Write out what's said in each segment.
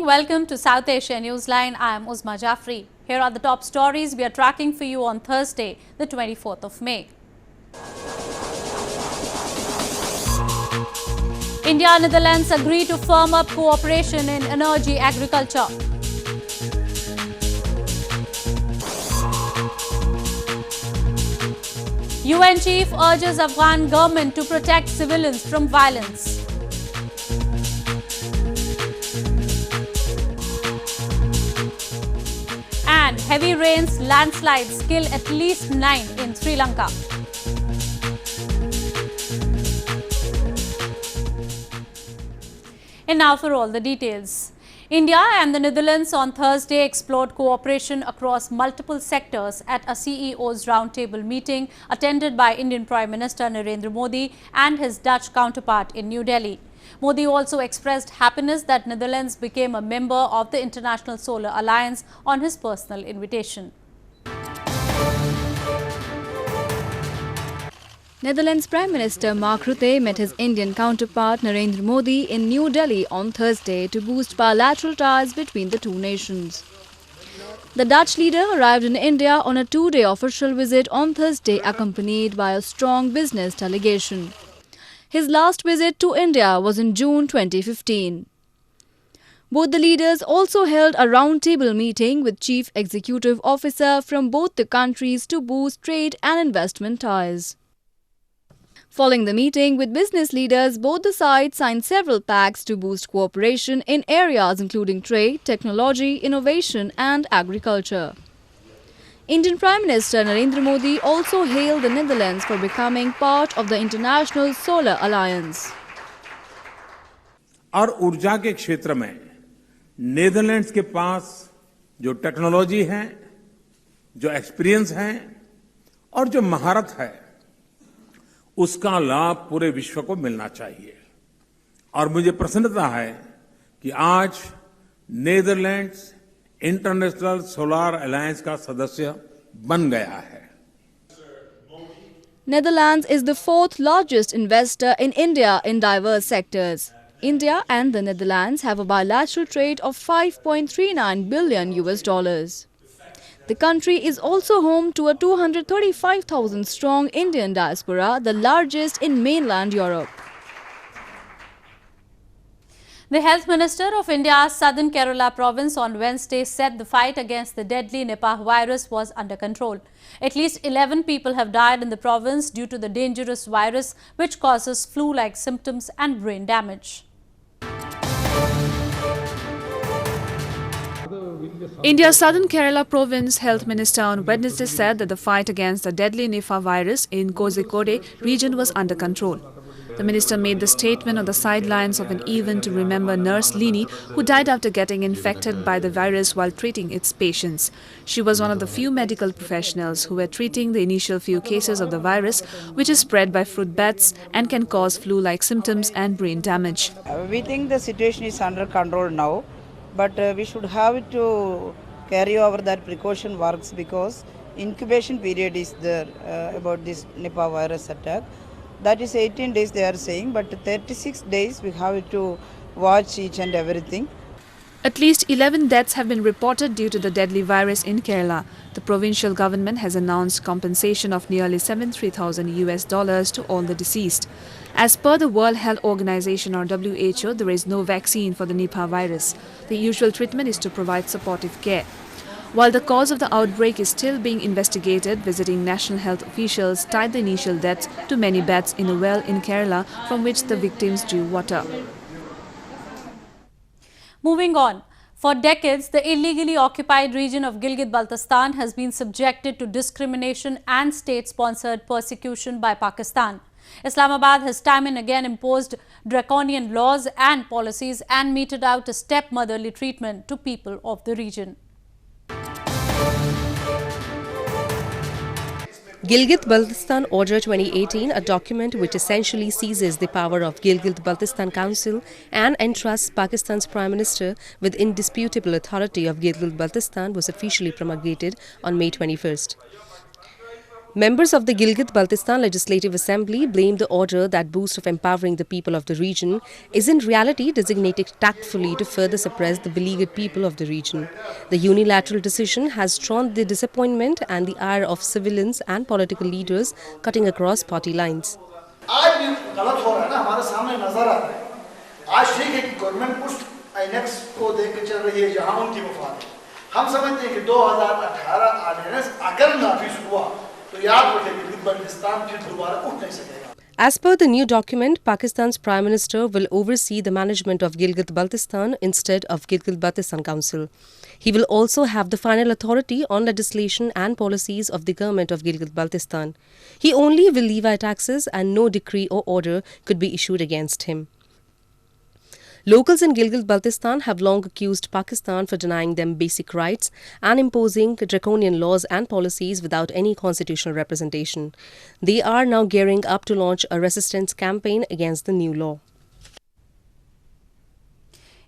evening. Welcome to South Asia Newsline. I am Uzma Jafri. Here are the top stories we are tracking for you on Thursday, the 24th of May. India and Netherlands agree to firm up cooperation in energy agriculture. UN chief urges Afghan government to protect civilians from violence. And heavy rains, landslides kill at least 9 in Sri Lanka. And now for all the details. India and the Netherlands on Thursday explored cooperation across multiple sectors at a CEO's roundtable meeting attended by Indian Prime Minister Narendra Modi and his Dutch counterpart in New Delhi. Modi also expressed happiness that Netherlands became a member of the International Solar Alliance on his personal invitation. Netherlands Prime Minister Mark Rutte met his Indian counterpart Narendra Modi in New Delhi on Thursday to boost bilateral ties between the two nations. The Dutch leader arrived in India on a two-day official visit on Thursday, accompanied by a strong business delegation. His last visit to India was in June 2015. Both the leaders also held a roundtable meeting with Chief Executive Officer from both the countries to boost trade and investment ties. Following the meeting with business leaders, both the sides signed several pacts to boost cooperation in areas including trade, technology, innovation and agriculture. Indian Prime Minister Narendra Modi also hailed the Netherlands for becoming part of the International Solar Alliance. और ऊर्जा के क्षेत्र में Netherlands के पास जो technology है, जो experience है और जो महारत है, उसका लाभ पूरे विश्व को मिलना चाहिए। और मुझे प्रसन्नता है कि आज नीदरलैंड्स इंटरनेशनल सोलर अलायंस का सदस्य बन गया है। Netherlands is the fourth largest investor in India in diverse sectors. India and the Netherlands have a bilateral trade of $5.39 billion. The country is also home to a 235,000 strong Indian diaspora, the largest in mainland Europe. The Health Minister of India's Southern Kerala province on Wednesday said the fight against the deadly Nipah virus was under control. At least 11 people have died in the province due to the dangerous virus, which causes flu-like symptoms and brain damage. India's Southern Kerala Province Health Minister on Wednesday said that the fight against the deadly Nipah virus in Kozhikode region was under control. The minister made the statement on the sidelines of an event to remember nurse Lini, who died after getting infected by the virus while treating its patients. She was one of the few medical professionals who were treating the initial few cases of the virus, which is spread by fruit bats and can cause flu-like symptoms and brain damage. We think the situation is under control now, but we should have to carry over that precaution works because incubation period is there about this Nipah virus attack. That is 18 days they are saying, but 36 days we have to watch each and everything. At least 11 deaths have been reported due to the deadly virus in Kerala. The provincial government has announced compensation of nearly $73,000 to all the deceased. As per the World Health Organization or WHO, there is no vaccine for the Nipah virus. The usual treatment is to provide supportive care. While the cause of the outbreak is still being investigated, visiting national health officials tied the initial deaths to many bats in a well in Kerala from which the victims drew water. Moving on. For decades, the illegally occupied region of Gilgit Baltistan has been subjected to discrimination and state-sponsored persecution by Pakistan. Islamabad has time and again imposed draconian laws and policies and meted out a stepmotherly treatment to people of the region. Gilgit Baltistan Order 2018, a document which essentially seizes the power of Gilgit Baltistan Council and entrusts Pakistan's Prime Minister with indisputable authority of Gilgit Baltistan, was officially promulgated on May 21st. Members of the Gilgit Baltistan Legislative Assembly blame the order that boast of empowering the people of the region is in reality designated tactfully to further suppress the beleaguered people of the region. The unilateral decision has drawn the disappointment and the ire of civilians and political leaders cutting across party lines. आज भी गलत हो रहा है ना, हमारे सामने नजर आ रहा है। आज ठीक है कि गवर्नमेंट कुछ आईनेक्स को देख के चल रही है जहां उनकी मुफाद है। हम समझते हैं कि 2018 ऑर्डिनेंस अगर नाफिज हुआ तो याद रखें कि बल्तिस्तान फिर दोबारा उठ नहीं सकेगा। As per the new document, Pakistan's Prime Minister will oversee the management of Gilgit Baltistan instead of Gilgit Baltistan Council. He will also have the final authority on legislation and policies of the government of Gilgit Baltistan. He only will levy taxes and no decree or order could be issued against him. Locals in Gilgit Baltistan have long accused Pakistan for denying them basic rights and imposing draconian laws and policies without any constitutional representation. They are now gearing up to launch a resistance campaign against the new law.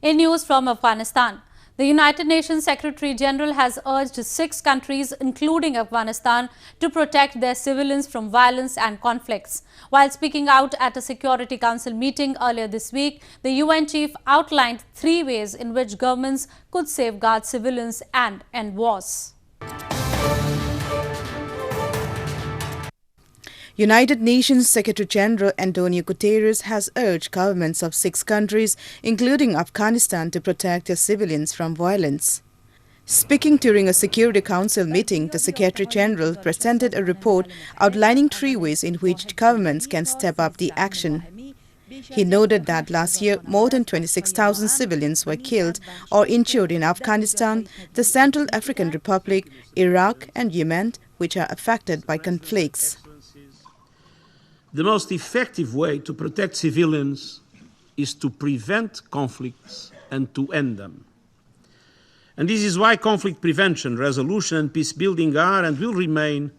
In news from Afghanistan, the United Nations Secretary General has urged 6 countries, including Afghanistan, to protect their civilians from violence and conflicts. While speaking out at a Security Council meeting earlier this week, the UN chief outlined 3 ways in which governments could safeguard civilians and end wars. United Nations Secretary-General Antonio Guterres has urged governments of 6 countries, including Afghanistan, to protect their civilians from violence. Speaking during a Security Council meeting, the Secretary-General presented a report outlining 3 ways in which governments can step up the action. He noted that last year, more than 26,000 civilians were killed or injured in Afghanistan, the Central African Republic, Iraq and Yemen, which are affected by conflicts. The most effective way to protect civilians is to prevent conflicts and to end them. And this is why conflict prevention, resolution and peace building are and will remain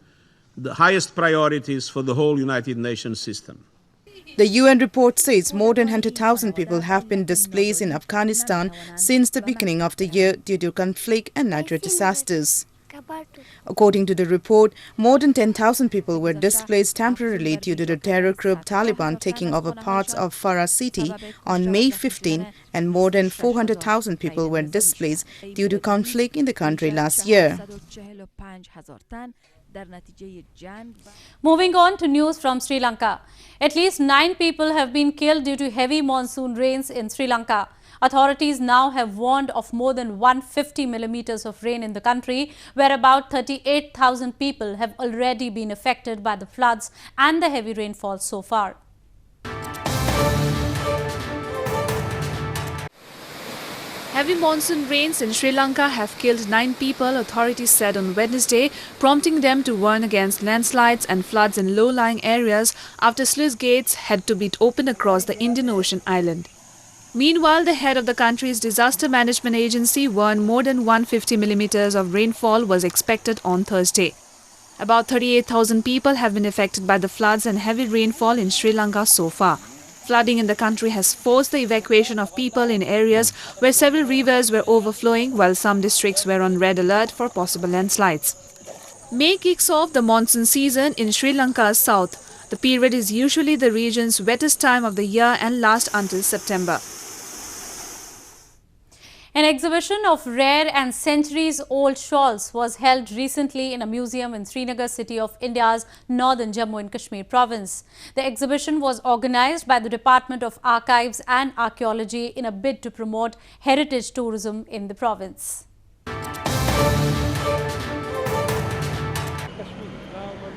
the highest priorities for the whole United Nations system. The UN report says more than 100,000 people have been displaced in Afghanistan since the beginning of the year due to conflict and natural disasters. According to the report, more than 10,000 people were displaced temporarily due to the terror group Taliban taking over parts of Farah city on May 15, and more than 400,000 people were displaced due to conflict in the country last year. Moving on to news from Sri Lanka. At least 9 people have been killed due to heavy monsoon rains in Sri Lanka. Authorities now have warned of more than 150 millimeters of rain in the country, where about 38,000 people have already been affected by the floods and the heavy rainfall so far. Heavy monsoon rains in Sri Lanka have killed 9 people, authorities said on Wednesday, prompting them to warn against landslides and floods in low-lying areas after sluice gates had to be opened across the Indian Ocean island. Meanwhile, the head of the country's disaster management agency warned more than 150 millimeters of rainfall was expected on Thursday. About 38,000 people have been affected by the floods and heavy rainfall in Sri Lanka so far. Flooding in the country has forced the evacuation of people in areas where several rivers were overflowing, while some districts were on red alert for possible landslides. May kicks off the monsoon season in Sri Lanka's south. The period is usually the region's wettest time of the year and lasts until September. An exhibition of rare and centuries-old shawls was held recently in a museum in Srinagar city of India's northern Jammu and Kashmir province. The exhibition was organized by the Department of Archives and Archaeology in a bid to promote heritage tourism in the province.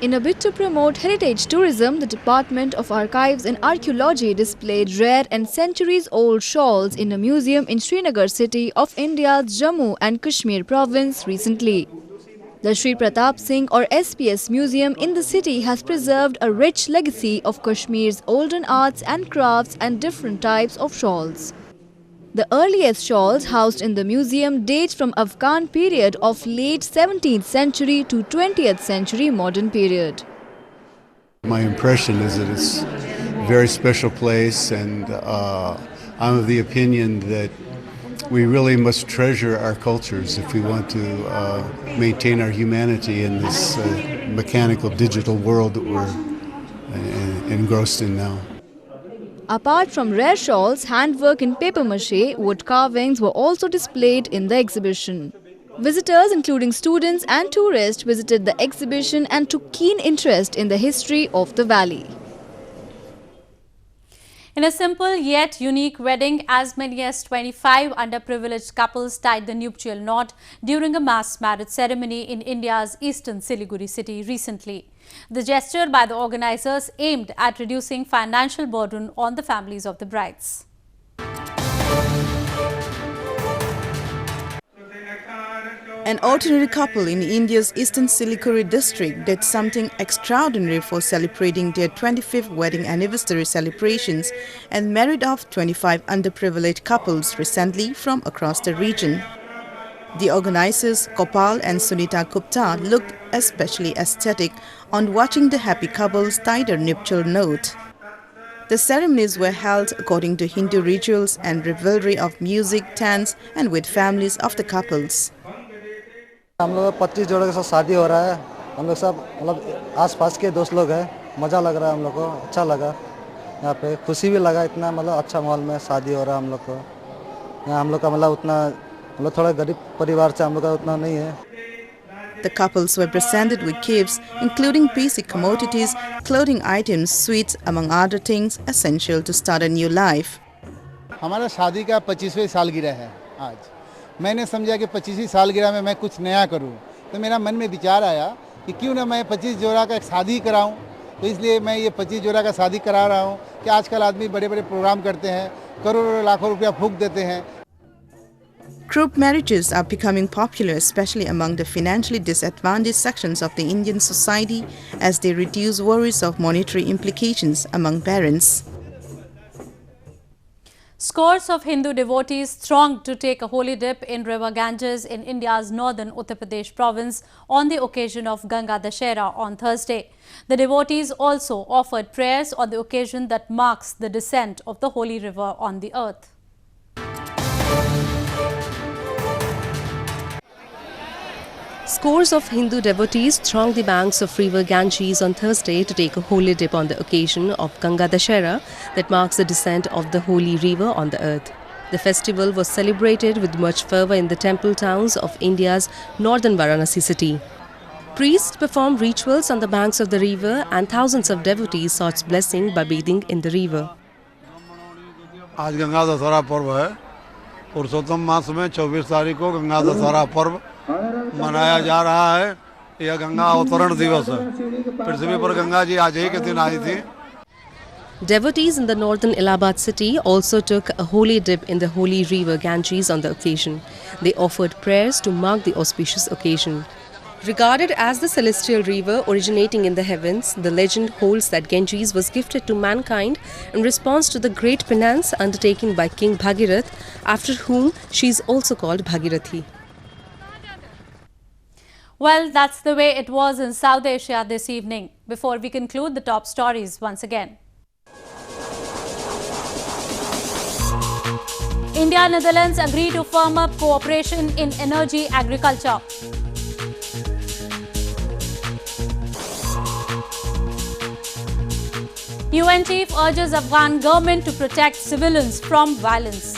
In a bid to promote heritage tourism, the Department of Archives and Archaeology displayed rare and centuries-old shawls in a museum in Srinagar city of India's Jammu and Kashmir province recently. The Sri Pratap Singh or SPS Museum in the city has preserved a rich legacy of Kashmir's olden arts and crafts and different types of shawls. The earliest shawls housed in the museum date from Afghan period of late 17th century to 20th century modern period. My impression is that it's a very special place, and I'm of the opinion that we really must treasure our cultures if we want to maintain our humanity in this mechanical digital world that we're engrossed in now. Apart from rare shawls, handwork in papier-mâché, wood carvings were also displayed in the exhibition. Visitors, including students and tourists, visited the exhibition and took keen interest in the history of the valley. In a simple yet unique wedding, as many as 25 underprivileged couples tied the nuptial knot during a mass marriage ceremony in India's eastern Siliguri city recently. The gesture by the organizers aimed at reducing financial burden on the families of the brides. An ordinary couple in India's eastern Siliguri district did something extraordinary for celebrating their 25th wedding anniversary celebrations and married off 25 underprivileged couples recently from across the region. The organizers, Gopal and Sunita Gupta, looked especially ecstatic on watching the happy couples tie their nuptial knot. The ceremonies were held according to Hindu rituals and revelry of music, dance and with families of the couples. हम लोग 25 जोड़े के साथ शादी हो रहा है। हम लोग सब मतलब आस-पास के दोस्त लोग हैं। मज़ा लग रहा है हम लोग को, अच्छा लगा। यहाँ पे खुशी भी लगा, इतना मतलब अच्छा माहौल में शादी हो रहा है हम लोग को। यहाँ हम लोग का मतलब उतना मतलब थोड़ा गरीब परिवार से हम लोग का उतना नहीं है। The couples were presented with gifts, including basic commodities, clothing items, sweets, among other things essential to start a new life. हमारा शादी का 25वें सालगिरह है आज। मैंने समझा कि 25वीं सालगिरह में मैं कुछ नया करूं, तो मेरा मन में विचार आया कि क्यों ना मैं 25 जोड़ा का शादी कराऊं। तो इसलिए मैं ये 25 जोड़ा का शादी करा रहा हूं कि आजकल आदमी बड़े-बड़े प्रोग्राम करते हैं, करोड़ों लाखों रुपया फूंक देते हैं। Group marriages are becoming popular, especially among the financially disadvantaged sections of the Indian society, as they reduce worries of monetary implications among parents. Scores of Hindu devotees thronged to take a holy dip in river Ganges in India's northern Uttar Pradesh province on the occasion of Ganga Era on Thursday. The devotees also offered prayers on the occasion that marks the descent of the holy river on the earth. Scores of Hindu devotees thronged the banks of river Ganges on Thursday to take a holy dip on the occasion of Ganga Era that marks the descent of the holy river on the earth. The festival was celebrated with much fervour in the temple towns of India's northern Varanasi city. Priests performed rituals on the banks of the river and thousands of devotees sought blessing by bathing in the river. आज गंगा दशहरा पर्व है। पुरुषोत्तम मास में 24 तारीख को गंगा दशहरा पर्व मनाया जा रहा है। यह गंगा अवतरण दिवस है। पृथ्वी पर गंगा जी आज ही के दिन आई थी। Devotees in the northern Allahabad city also took a holy dip in the holy river Ganges on the occasion. They offered prayers to mark the auspicious occasion. Regarded as the celestial river originating in the heavens, the legend holds that Ganges was gifted to mankind in response to the great penance undertaken by King Bhagirath, after whom she is also called Bhagirathi. Well, that's the way it was in South Asia this evening. Before we conclude, the top stories once again. India and Netherlands agree to firm up cooperation in energy agriculture. UN chief urges Afghan government to protect civilians from violence.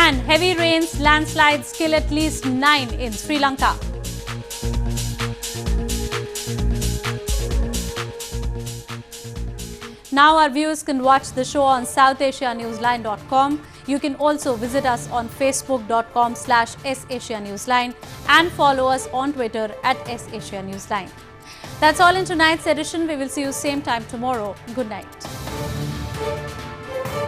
And heavy rains, landslides kill at least 9 in Sri Lanka. Now our viewers can watch the show on SouthAsiaNewsline.com. You can also visit us on Facebook.com/SAsiaNewsline and follow us on Twitter @SAsiaNewsline. That's all in tonight's edition. We will see you same time tomorrow. Good night.